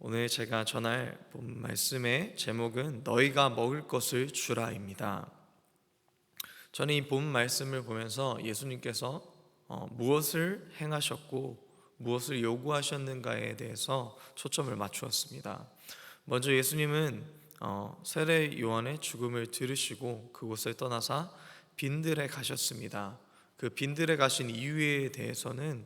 오늘 제가 전할 본 말씀의 제목은 너희가 먹을 것을 주라입니다. 저는 이 본 말씀을 보면서 예수님께서 무엇을 행하셨고 무엇을 요구하셨는가에 대해서 초점을 맞추었습니다. 먼저 예수님은 세례 요한의 죽음을 들으시고 그곳을 떠나사 빈들에 가셨습니다. 그 빈들에 가신 이유에 대해서는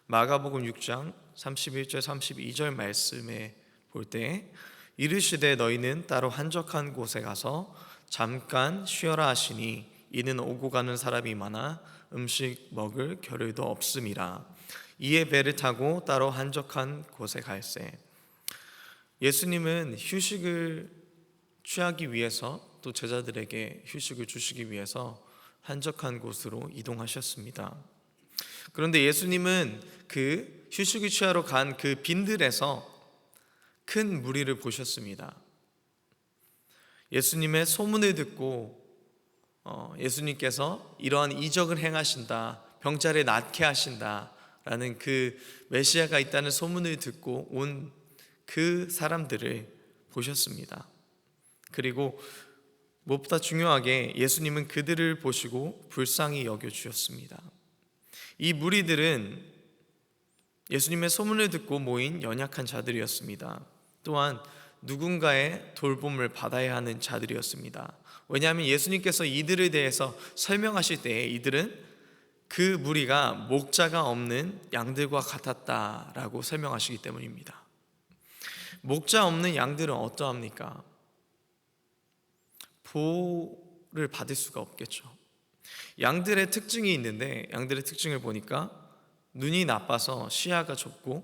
마가복음 6장 31절 32절 말씀에 볼 때 이르시되 너희는 따로 한적한 곳에 가서 잠깐 쉬어라 하시니 이는 오고 가는 사람이 많아 음식 먹을 겨를도 없음이라. 이에 배를 타고 따로 한적한 곳에 갈새. 예수님은 휴식을 취하기 위해서 또 제자들에게 휴식을 주시기 위해서 한적한 곳으로 이동하셨습니다. 그런데 예수님은 그 휴식을 취하러 간 그 빈들에서 큰 무리를 보셨습니다. 예수님의 소문을 듣고 예수님께서 이러한 이적을 행하신다, 병자를 낫게 하신다 라는 그 메시아가 있다는 소문을 듣고 온 그 사람들을 보셨습니다. 그리고 무엇보다 중요하게 예수님은 그들을 보시고 불쌍히 여겨주셨습니다. 이 무리들은 예수님의 소문을 듣고 모인 연약한 자들이었습니다. 또한 누군가의 돌봄을 받아야 하는 자들이었습니다. 왜냐하면 예수님께서 이들에 대해서 설명하실 때 이들은 그 무리가 목자가 없는 양들과 같았다라고 설명하시기 때문입니다. 목자 없는 양들은 어떠합니까? 보호를 받을 수가 없겠죠. 양들의 특징이 있는데 양들의 특징을 보니까 눈이 나빠서 시야가 좁고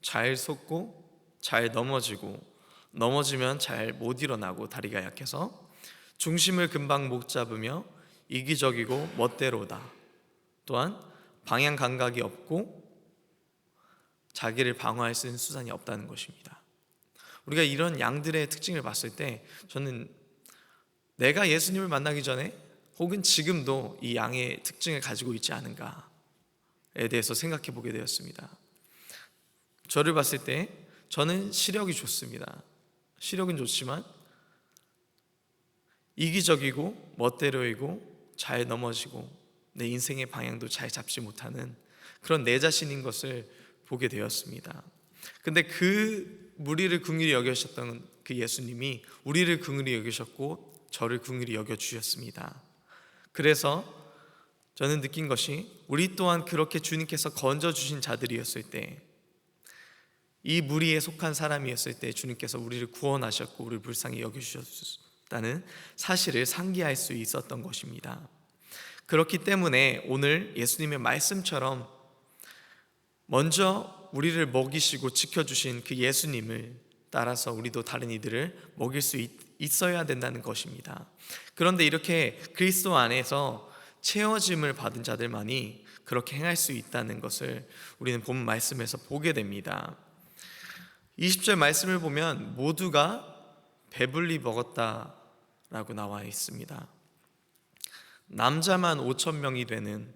잘 솟고 잘 넘어지면 잘 못 일어나고 다리가 약해서 중심을 금방 못 잡으며 이기적이고 멋대로다. 또한 방향 감각이 없고 자기를 방어할 수 있는 수단이 없다는 것입니다. 우리가 이런 양들의 특징을 봤을 때 저는 내가 예수님을 만나기 전에 혹은 지금도 이 양의 특징을 가지고 있지 않은가에 대해서 생각해 보게 되었습니다. 저를 봤을 때 저는 시력이 좋습니다. 시력은 좋지만 이기적이고 멋대로이고 잘 넘어지고 내 인생의 방향도 잘 잡지 못하는 그런 내 자신인 것을 보게 되었습니다. 근데 그 무리를 긍휼히 여기셨던 그 예수님이 우리를 긍휼히 여기셨고 저를 긍휼히 여겨주셨습니다. 그래서 저는 느낀 것이 우리 또한 그렇게 주님께서 건져주신 자들이었을 때, 이 무리에 속한 사람이었을 때 주님께서 우리를 구원하셨고 우리를 불쌍히 여겨주셨다는 사실을 상기할 수 있었던 것입니다. 그렇기 때문에 오늘 예수님의 말씀처럼 먼저 우리를 먹이시고 지켜주신 그 예수님을 따라서 우리도 다른 이들을 먹일 수 있어야 된다는 것입니다. 그런데 이렇게 그리스도 안에서 채워짐을 받은 자들만이 그렇게 행할 수 있다는 것을 우리는 본 말씀에서 보게 됩니다. 20절 말씀을 보면 모두가 배불리 먹었다라고 나와 있습니다. 남자만 5,000명이 되는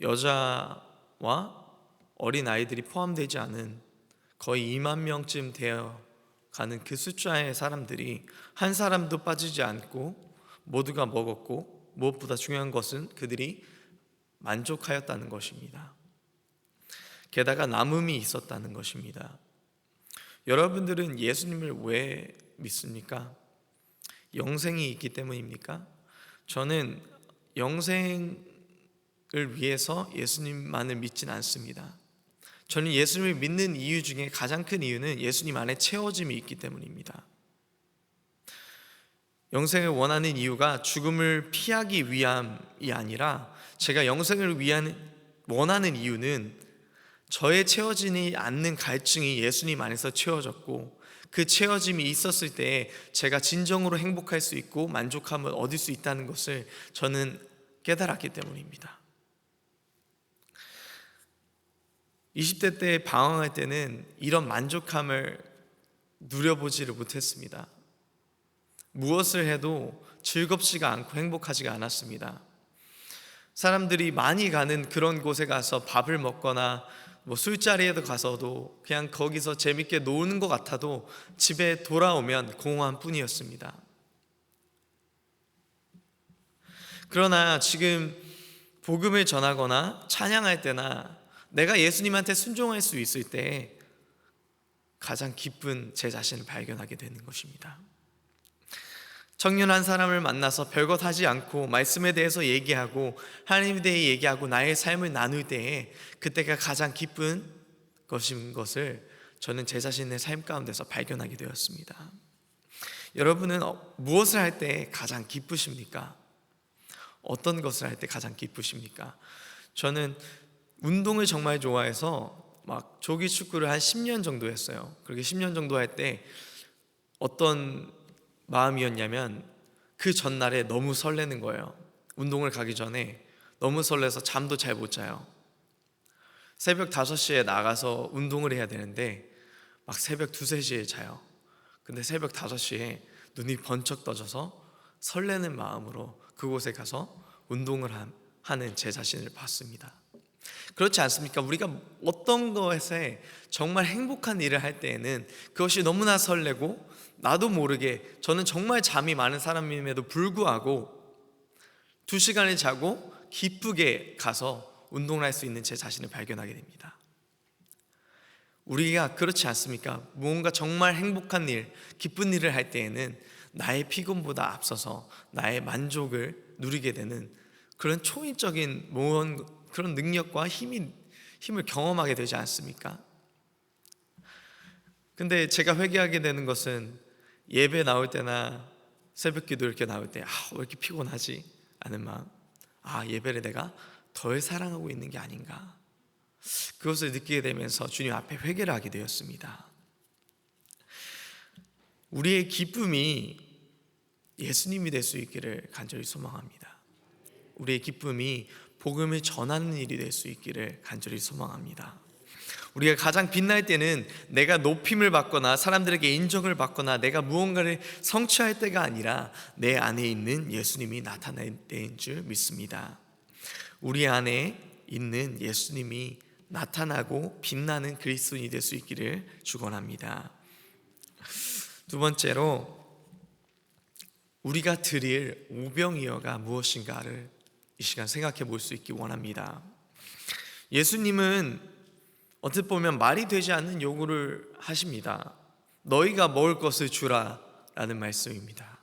여자와 어린 아이들이 포함되지 않은 거의 2만 명쯤 되어 가는 그 숫자의 사람들이 한 사람도 빠지지 않고 모두가 먹었고 무엇보다 중요한 것은 그들이 만족하였다는 것입니다. 게다가 남음이 있었다는 것입니다. 여러분들은 예수님을 왜 믿습니까? 영생이 있기 때문입니까? 저는 영생을 위해서 예수님만을 믿진 않습니다. 저는 예수님을 믿는 이유 중에 가장 큰 이유는 예수님 안에 채워짐이 있기 때문입니다. 영생을 원하는 이유가 죽음을 피하기 위함이 아니라 제가 영생을 원하는 이유는 저의 채워지지 않는 갈증이 예수님 안에서 채워졌고 그 채워짐이 있었을 때 제가 진정으로 행복할 수 있고 만족함을 얻을 수 있다는 것을 저는 깨달았기 때문입니다. 20대 때 방황할 때는 이런 만족함을 누려보지를 못했습니다. 무엇을 해도 즐겁지가 않고 행복하지가 않았습니다. 사람들이 많이 가는 그런 곳에 가서 밥을 먹거나 뭐 술자리에도 가서도 그냥 거기서 재밌게 노는 것 같아도 집에 돌아오면 공허한 뿐이었습니다. 그러나 지금 복음을 전하거나 찬양할 때나 내가 예수님한테 순종할 수 있을 때 가장 기쁜 제 자신을 발견하게 되는 것입니다. 청년 한 사람을 만나서 별것 하지 않고 말씀에 대해서 얘기하고 하나님에 대해 얘기하고 나의 삶을 나눌 때에 그때가 가장 기쁜 것인 것을 저는 제 자신의 삶 가운데서 발견하게 되었습니다. 여러분은 무엇을 할 때 가장 기쁘십니까? 어떤 것을 할 때 가장 기쁘십니까? 저는 운동을 정말 좋아해서 막 조기 축구를 한 10년 정도 했어요. 그렇게 10년 정도 할 때 어떤 마음이었냐면 그 전날에 너무 설레는 거예요. 운동을 가기 전에 너무 설레서 잠도 잘 못 자요. 새벽 5시에 나가서 운동을 해야 되는데 막 새벽 2, 3시에 자요. 근데 새벽 5시에 눈이 번쩍 떠져서 설레는 마음으로 그곳에 가서 운동을 하는 제 자신을 봤습니다. 그렇지 않습니까? 우리가 어떤 것에 정말 행복한 일을 할 때에는 그것이 너무나 설레고 나도 모르게 저는 정말 잠이 많은 사람임에도 불구하고 2시간을 자고 기쁘게 가서 운동을 할 수 있는 제 자신을 발견하게 됩니다. 우리가 그렇지 않습니까? 무언가 정말 행복한 일, 기쁜 일을 할 때에는 나의 피곤보다 앞서서 나의 만족을 누리게 되는 그런 초인적인 그런 능력과 힘을 경험하게 되지 않습니까? 근데 제가 회개하게 되는 것은 예배 나올 때나 새벽기도 이렇게 나올 때 왜 이렇게 피곤하지? 하는 마음. 예배를 내가 덜 사랑하고 있는 게 아닌가. 그것을 느끼게 되면서 주님 앞에 회개를 하게 되었습니다. 우리의 기쁨이 예수님이 될 수 있기를 간절히 소망합니다. 우리의 기쁨이 복음을 전하는 일이 될 수 있기를 간절히 소망합니다. 우리가 가장 빛날 때는 내가 높임을 받거나 사람들에게 인정을 받거나 내가 무언가를 성취할 때가 아니라 내 안에 있는 예수님이 나타날 때인 줄 믿습니다. 우리 안에 있는 예수님이 나타나고 빛나는 그리스도인이 될 수 있기를 축원합니다. 두 번째로 우리가 드릴 오병이어가 무엇인가를 이 시간 생각해 볼 수 있기 원합니다. 예수님은 어떻게 보면 말이 되지 않는 요구를 하십니다. 너희가 먹을 것을 주라 라는 말씀입니다.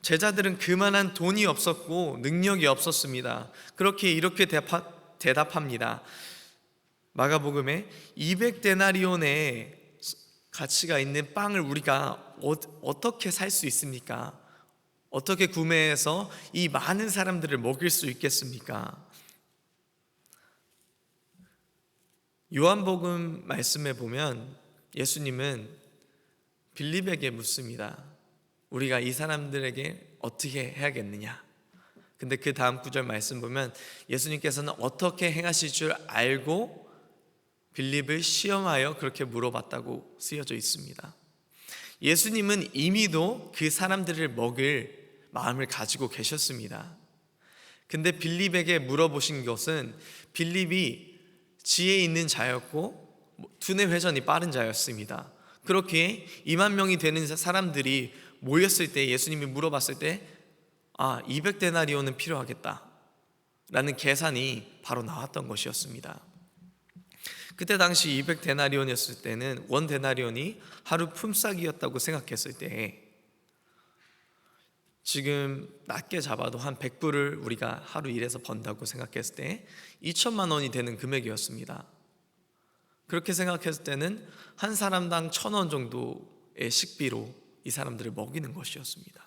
제자들은 그만한 돈이 없었고 능력이 없었습니다. 이렇게 대답합니다. 마가복음에 200데나리온의 가치가 있는 빵을 우리가 어떻게 살 수 있습니까? 어떻게 구매해서 이 많은 사람들을 먹일 수 있겠습니까? 요한복음 말씀에 보면 예수님은 빌립에게 묻습니다. 우리가 이 사람들에게 어떻게 해야겠느냐? 근데 그 다음 구절 말씀 보면 예수님께서는 어떻게 행하실 줄 알고 빌립을 시험하여 그렇게 물어봤다고 쓰여져 있습니다. 예수님은 이미도 그 사람들을 먹일 마음을 가지고 계셨습니다. 근데 빌립에게 물어보신 것은 빌립이 지혜 있는 자였고 두뇌 회전이 빠른 자였습니다. 그렇게 2만 명이 되는 사람들이 모였을 때 예수님이 물어봤을 때 200데나리온은 필요하겠다 라는 계산이 바로 나왔던 것이었습니다. 그때 당시 200데나리온이었을 때는 1데나리온이 하루 품삯이었다고 생각했을 때 지금 낮게 잡아도 한 100불을 우리가 하루 일해서 번다고 생각했을 때 2천만 원이 되는 금액이었습니다. 그렇게 생각했을 때는 한 사람당 1,000원 정도의 식비로 이 사람들을 먹이는 것이었습니다.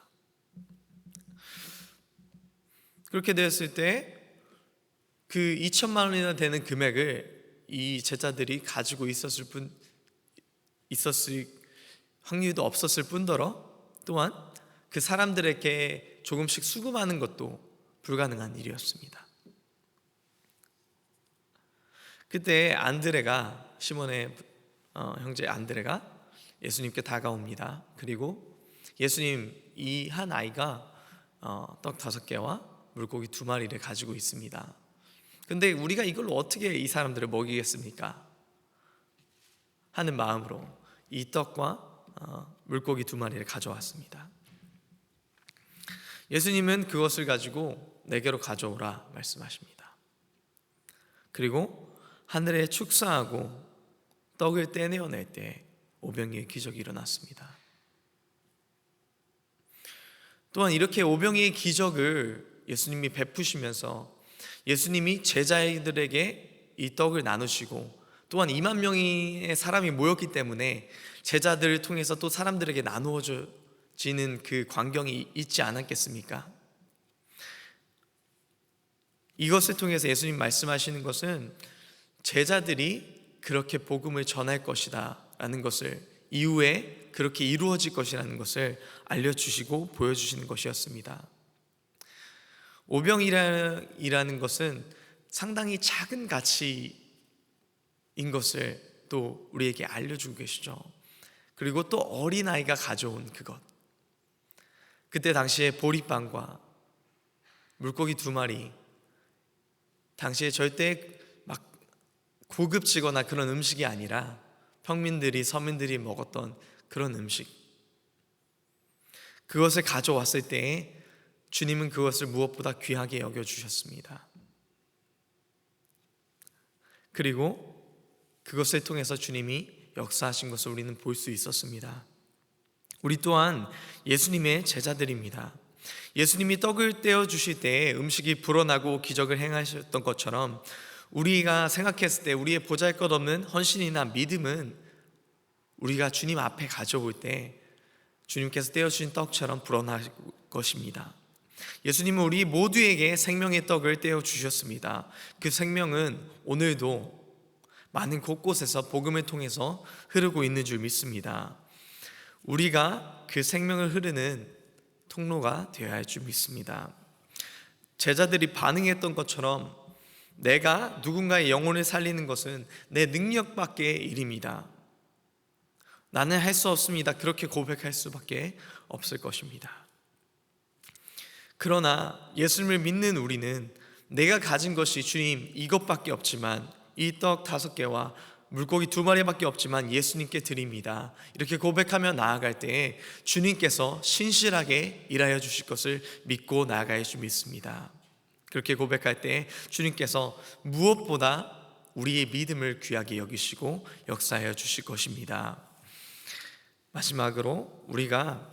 그렇게 되었을 때 그 2천만 원이나 되는 금액을 이 제자들이 가지고 있었을 확률도 없었을 뿐더러 또한 그 사람들에게 조금씩 수금하는 것도 불가능한 일이었습니다. 그때 안드레가 시몬의 형제 안드레가 예수님께 다가옵니다. 그리고 예수님, 이 한 아이가 떡 5개와 물고기 2마리를 가지고 있습니다. 근데 우리가 이걸로 어떻게 이 사람들을 먹이겠습니까? 하는 마음으로 이 떡과 물고기 2마리를 가져왔습니다. 예수님은 그것을 가지고 내게로 가져오라 말씀하십니다. 그리고 하늘에 축사하고 떡을 떼내어낼 때 오병이의 기적이 일어났습니다. 또한 이렇게 오병이의 기적을 예수님이 베푸시면서 예수님이 제자들에게 이 떡을 나누시고 또한 2만 명의 사람이 모였기 때문에 제자들을 통해서 또 사람들에게 나누어지는 그 광경이 있지 않았겠습니까? 이것을 통해서 예수님 말씀하시는 것은 제자들이 그렇게 복음을 전할 것이다 라는 것을, 이후에 그렇게 이루어질 것이라는 것을 알려주시고 보여주시는 것이었습니다. 오병이라는 것은 상당히 작은 가치인 것을 또 우리에게 알려주고 계시죠. 그리고 또 어린아이가 가져온 그것, 그때 당시에 보리빵과 물고기 2마리, 당시에 절대 막 고급지거나 그런 음식이 아니라 평민들이, 서민들이 먹었던 그런 음식, 그것을 가져왔을 때에 주님은 그것을 무엇보다 귀하게 여겨주셨습니다. 그리고 그것을 통해서 주님이 역사하신 것을 우리는 볼 수 있었습니다. 우리 또한 예수님의 제자들입니다. 예수님이 떡을 떼어 주실 때 음식이 불어나고 기적을 행하셨던 것처럼 우리가 생각했을 때 우리의 보잘것없는 헌신이나 믿음은 우리가 주님 앞에 가져올 때 주님께서 떼어주신 떡처럼 불어날 것입니다. 예수님은 우리 모두에게 생명의 떡을 떼어주셨습니다. 그 생명은 오늘도 많은 곳곳에서 복음을 통해서 흐르고 있는 줄 믿습니다. 우리가 그 생명을 흐르는 통로가 되어야 할 줄 믿습니다. 제자들이 반응했던 것처럼 내가 누군가의 영혼을 살리는 것은 내 능력 밖의 일입니다. 나는 할 수 없습니다. 그렇게 고백할 수밖에 없을 것입니다. 그러나 예수님을 믿는 우리는 내가 가진 것이 주님 이것밖에 없지만, 이 떡 5개와 물고기 2마리밖에 없지만 예수님께 드립니다, 이렇게 고백하며 나아갈 때에 주님께서 신실하게 일하여 주실 것을 믿고 나아갈 줄 믿습니다. 그렇게 고백할 때 주님께서 무엇보다 우리의 믿음을 귀하게 여기시고 역사하여 주실 것입니다. 마지막으로 우리가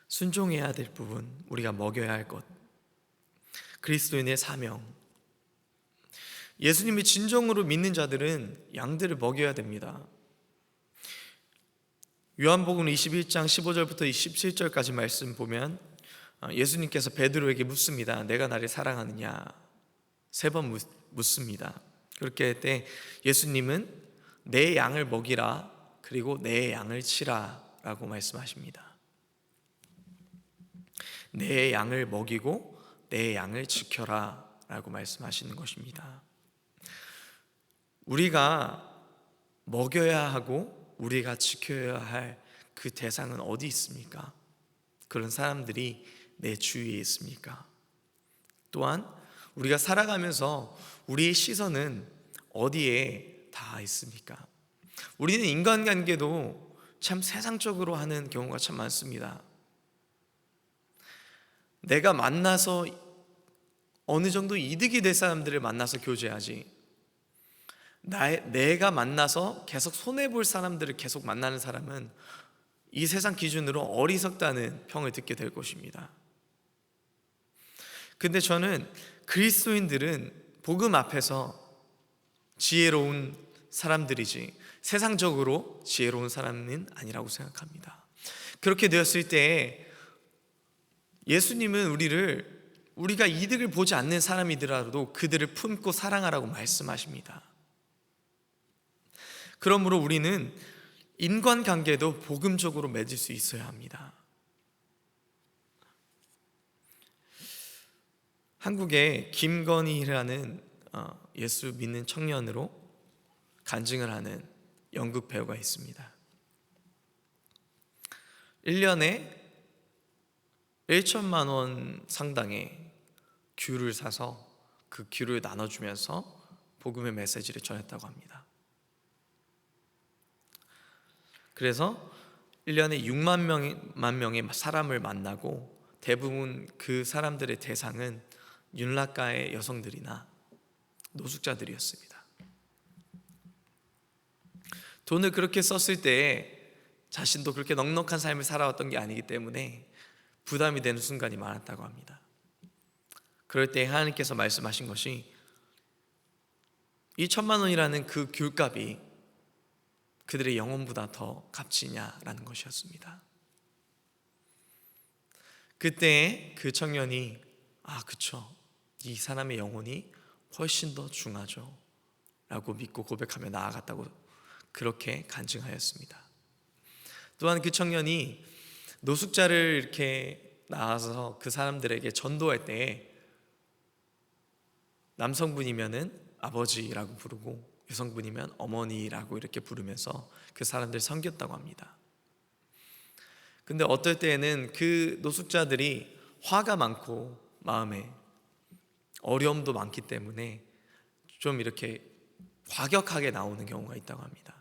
순종해야 될 부분, 우리가 먹여야 할 것, 그리스도인의 사명. 예수님이 진정으로 믿는 자들은 양들을 먹여야 됩니다. 요한복음 21장 15절부터 27절까지 말씀 보면 예수님께서 베드로에게 묻습니다. 내가 나를 사랑하느냐? 3번 묻습니다. 그렇게 할 때 예수님은 내 양을 먹이라, 그리고 내 양을 치라 라고 말씀하십니다. 내 양을 먹이고 내 양을 지켜라 라고 말씀하시는 것입니다. 우리가 먹여야 하고 우리가 지켜야 할 그 대상은 어디 있습니까? 그런 사람들이 내 주위에 있습니까? 또한 우리가 살아가면서 우리의 시선은 어디에 다 있습니까? 우리는 인간관계도 참 세상적으로 하는 경우가 참 많습니다. 내가 만나서 어느 정도 이득이 될 사람들을 만나서 교제하지, 내가 만나서 계속 손해볼 사람들을 계속 만나는 사람은 이 세상 기준으로 어리석다는 평을 듣게 될 것입니다. 근데 저는 그리스도인들은 복음 앞에서 지혜로운 사람들이지 세상적으로 지혜로운 사람은 아니라고 생각합니다. 그렇게 되었을 때 예수님은 우리가 이득을 보지 않는 사람이더라도 그들을 품고 사랑하라고 말씀하십니다. 그러므로 우리는 인간관계도 복음적으로 맺을 수 있어야 합니다. 한국에 김건희라는 예수 믿는 청년으로 간증을 하는 연극 배우가 있습니다. 1년에 1천만 원 상당의 귤을 사서 그 귤을 나눠주면서 복음의 메시지를 전했다고 합니다. 그래서 1년에 6만 명의 사람을 만나고 대부분 그 사람들의 대상은 윤락가의 여성들이나 노숙자들이었습니다. 돈을 그렇게 썼을 때 자신도 그렇게 넉넉한 삶을 살아왔던 게 아니기 때문에 부담이 되는 순간이 많았다고 합니다. 그럴 때 하나님께서 말씀하신 것이 2천만 원이라는 그 귤값이 그들의 영혼보다 더 값지냐라는 것이었습니다. 그때 그 청년이 그쵸, 이 사람의 영혼이 훨씬 더 중하죠 라고 믿고 고백하며 나아갔다고 그렇게 간증하였습니다. 또한 그 청년이 노숙자를 이렇게 나와서 그 사람들에게 전도할 때 남성분이면은 아버지라고 부르고 여성분이면 어머니라고 이렇게 부르면서 그 사람들 섬겼다고 합니다. 근데 어떨 때에는 그 노숙자들이 화가 많고 마음에 어려움도 많기 때문에 좀 이렇게 과격하게 나오는 경우가 있다고 합니다.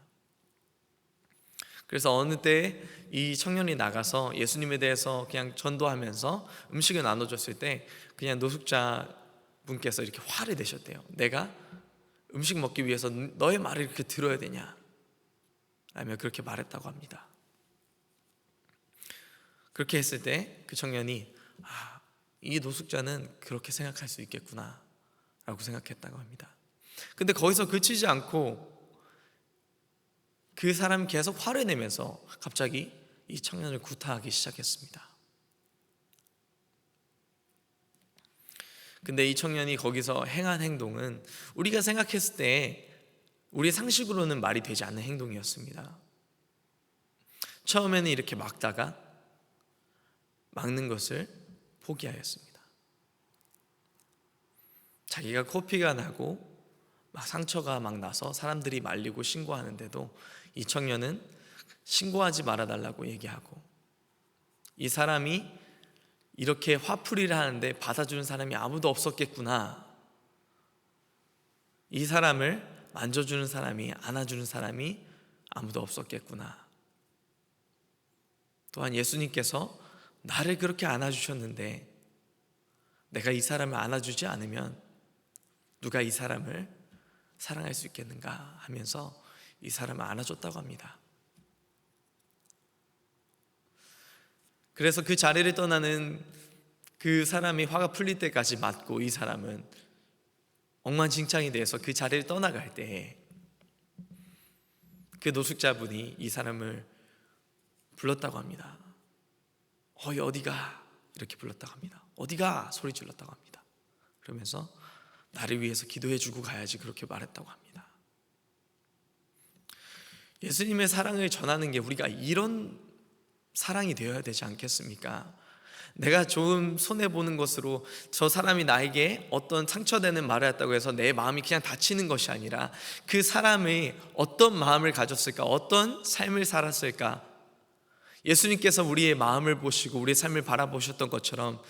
그래서 어느 때 이 청년이 나가서 예수님에 대해서 그냥 전도하면서 음식을 나눠줬을 때 그냥 노숙자 분께서 이렇게 화를 내셨대요. 내가 음식 먹기 위해서 너의 말을 이렇게 들어야 되냐 라며 그렇게 말했다고 합니다. 그렇게 했을 때 그 청년이 이 노숙자는 그렇게 생각할 수 있겠구나 라고 생각했다고 합니다. 근데 거기서 그치지 않고 그 사람이 계속 화를 내면서 갑자기 이 청년을 구타하기 시작했습니다. 근데 이 청년이 거기서 행한 행동은 우리가 생각했을 때 우리의 상식으로는 말이 되지 않는 행동이었습니다. 처음에는 이렇게 막는 것을 포기하였습니다. 자기가 코피가 나고 상처가 나서 사람들이 말리고 신고하는데도 이 청년은 신고하지 말아달라고 얘기하고, 이 사람이 이렇게 화풀이를 하는데 받아주는 사람이 아무도 없었겠구나, 이 사람을 만져주는 사람이, 안아주는 사람이 아무도 없었겠구나, 또한 예수님께서 나를 그렇게 안아주셨는데 내가 이 사람을 안아주지 않으면 누가 이 사람을 사랑할 수 있겠는가 하면서 이 사람을 안아줬다고 합니다. 그래서 그 자리를 떠나는 그 사람이 화가 풀릴 때까지 맞고, 이 사람은 억만장창이 돼서 그 자리를 떠나갈 때 그 노숙자분이 이 사람을 불렀다고 합니다. 어디가? 이렇게 불렀다고 합니다. 어디가? 소리 질렀다고 합니다. 그러면서 나를 위해서 기도해주고 가야지, 그렇게 말했다고 합니다. 예수님의 사랑을 전하는 게 우리가 이런 사랑이 되어야 되지 않겠습니까? 내가 좀 손해보는 것으로 저 사람이 나에게 어떤 상처되는 말을 했다고 해서 내 마음이 그냥 다치는 것이 아니라 그 사람이 어떤 마음을 가졌을까, 어떤 삶을 살았을까, 예수님께서 우리의 마음을 보시고 우리의 삶을 바라보셨던 것처럼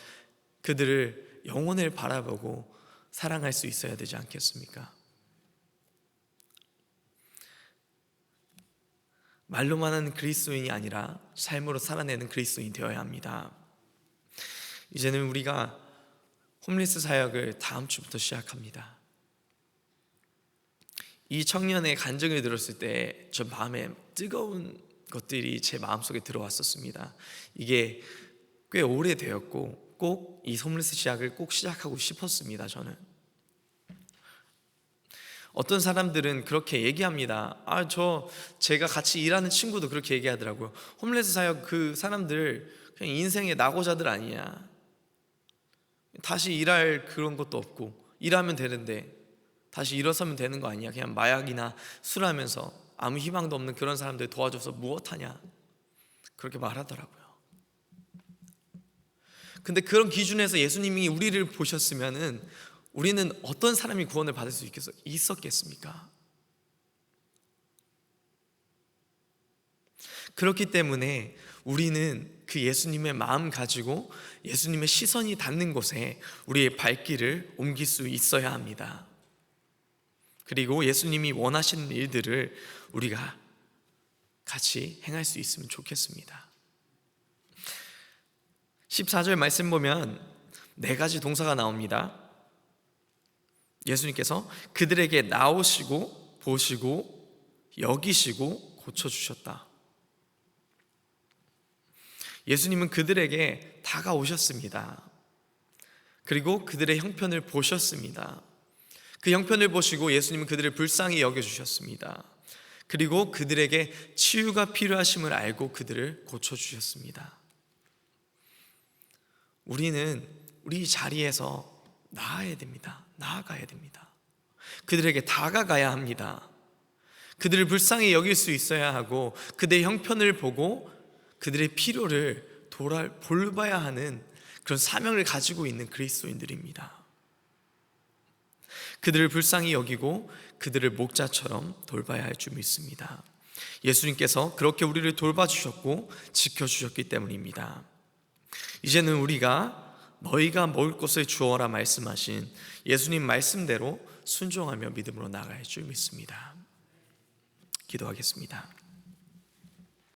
그들을 영혼을 바라보고 사랑할 수 있어야 되지 않겠습니까? 말로만 하는 그리스도인이 아니라 삶으로 살아내는 그리스도인이 되어야 합니다. 이제는 우리가 홈리스 사역을 다음 주부터 시작합니다. 이 청년의 간증을 들었을 때 저 마음에 뜨거운 것들이 제 마음속에 들어왔었습니다. 이게 꽤 오래되었고 꼭 이 홈리스 시작을 꼭 시작하고 싶었습니다. 저는 어떤 사람들은 그렇게 얘기합니다. 제가 같이 일하는 친구도 그렇게 얘기하더라고요. 홈리스 사역 그 사람들 그냥 인생의 낙오자들 아니냐, 다시 일할 그런 것도 없고 일하면 되는데 다시 일어서면 되는 거 아니야, 그냥 마약이나 술하면서 아무 희망도 없는 그런 사람들 도와줘서 무엇하냐, 그렇게 말하더라고요. 근데 그런 기준에서 예수님이 우리를 보셨으면은 우리는 어떤 사람이 구원을 받을 수 있었겠습니까? 그렇기 때문에 우리는 그 예수님의 마음 가지고 예수님의 시선이 닿는 곳에 우리의 발길을 옮길 수 있어야 합니다. 그리고 예수님이 원하시는 일들을 우리가 같이 행할 수 있으면 좋겠습니다. 14절 말씀 보면 4가지 동사가 나옵니다. 예수님께서 그들에게 나오시고 보시고 여기시고 고쳐주셨다. 예수님은 그들에게 다가오셨습니다. 그리고 그들의 형편을 보셨습니다. 그 형편을 보시고 예수님은 그들을 불쌍히 여겨주셨습니다. 그리고 그들에게 치유가 필요하심을 알고 그들을 고쳐주셨습니다. 우리는 우리 자리에서 나아가야 됩니다. 그들에게 다가가야 합니다. 그들을 불쌍히 여길 수 있어야 하고 그들의 형편을 보고 그들의 필요를 돌봐야 하는 그런 사명을 가지고 있는 그리스도인들입니다. 그들을 불쌍히 여기고 그들을 목자처럼 돌봐야 할 줄 믿습니다. 예수님께서 그렇게 우리를 돌봐주셨고 지켜주셨기 때문입니다. 이제는 우리가 너희가 먹을 것을 주어라 말씀하신 예수님 말씀대로 순종하며 믿음으로 나아갈 줄 믿습니다. 기도하겠습니다.